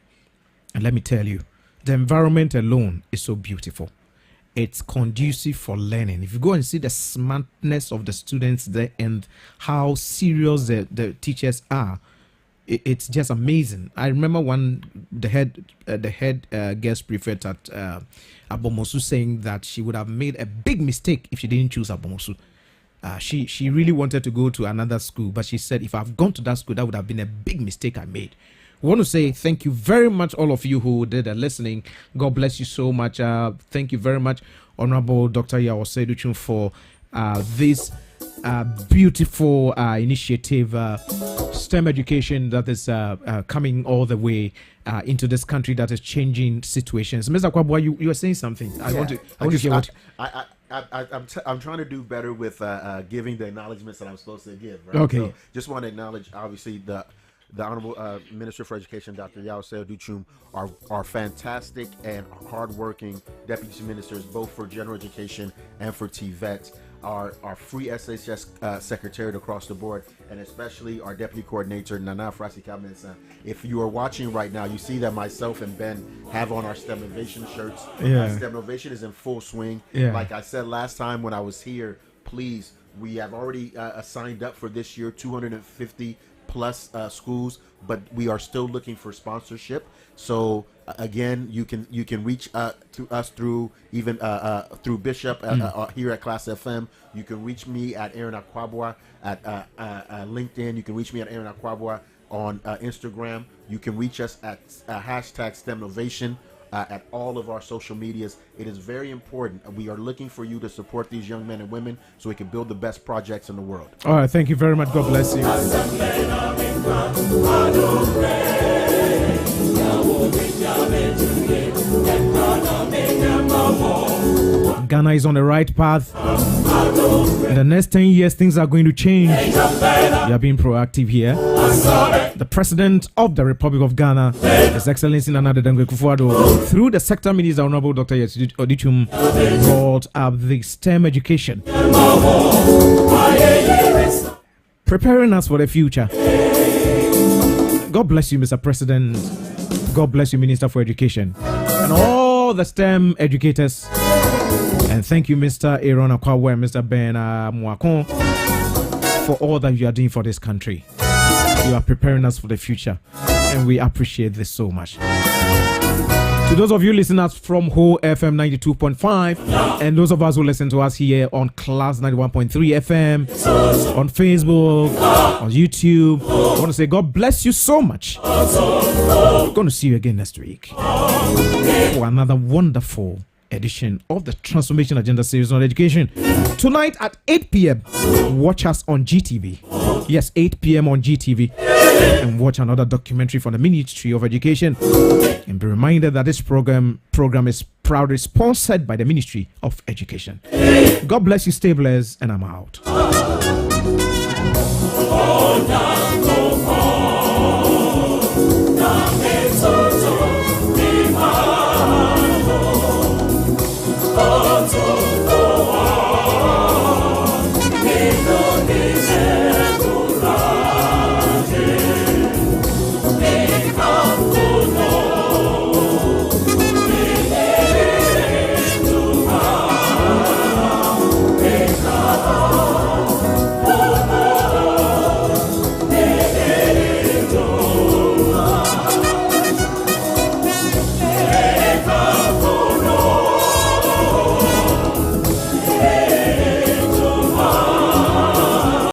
and let me tell you, the environment alone is so beautiful. It's conducive for learning. If you go and see the smartness of the students there and how serious the teachers are, it's just amazing. I remember the head guest prefect at Abomosu saying that she would have made a big mistake if she didn't choose Abomosu. She really wanted to go to another school, but she said, if I've gone to that school, that would have been a big mistake I made. We want to say thank you very much, all of you who did listening. God bless you so much. Thank you very much, Honorable Dr. Yawose Duchun, for this beautiful initiative, STEM education that is coming all the way into this country that is changing situations. Mr. Kwabwa, you were saying something. I want to hear what. I'm trying to do better with giving the acknowledgments that I'm supposed to give. Right? Okay. So just want to acknowledge, obviously, the Honorable Minister for Education, Dr. Yawose Duchum, are fantastic and hardworking deputy ministers, both for general education and for TVET. Our free SHS secretariat across the board, and especially our deputy coordinator, Nana Frasika Mensa. If you are watching right now, you see that myself and Ben have on our STEM Innovation shirts. Yeah. STEM Innovation is in full swing. Yeah. Like I said last time when I was here, please, we have already signed up for this year 250 plus schools, but we are still looking for sponsorship. So again, you can reach to us through even through Bishop here at Class FM. You can reach me at Aaron Akwabwa at LinkedIn. You can reach me at Aaron Akwabwa on Instagram. You can reach us at hashtag STEM Innovation at all of our social medias. It is very important. We are looking for you to support these young men and women so we can build the best projects in the world. All right, thank you very much. God bless you. Ghana is on the right path. In the next 10 years, things are going to change. We are being proactive here. The President of the Republic of Ghana, His Excellency Nana Addo Akufo-Addo, through the Sector Minister, Honorable Dr. Yesi Odichum, brought up the STEM education, preparing us for the future. God bless you, Mr. President. God bless you, Minister for Education, and all the STEM educators. And thank you, Mr. Aaron Akwawe and Mr. Ben Mwakon, for all that you are doing for this country. You are preparing us for the future, and we appreciate this so much. To those of you listeners from Ho FM 92.5, and those of us who listen to us here on Class 91.3 FM, on Facebook, on YouTube, I want to say God bless you so much. We're going to see you again next week for another wonderful edition of the Transformation Agenda series on education. Tonight at 8 p.m, watch us on GTV. Yes, 8 p.m. on GTV. And watch another documentary from the Ministry of Education. And be reminded that this program is proudly sponsored by the Ministry of Education. God bless you, stay blessed, and I'm out.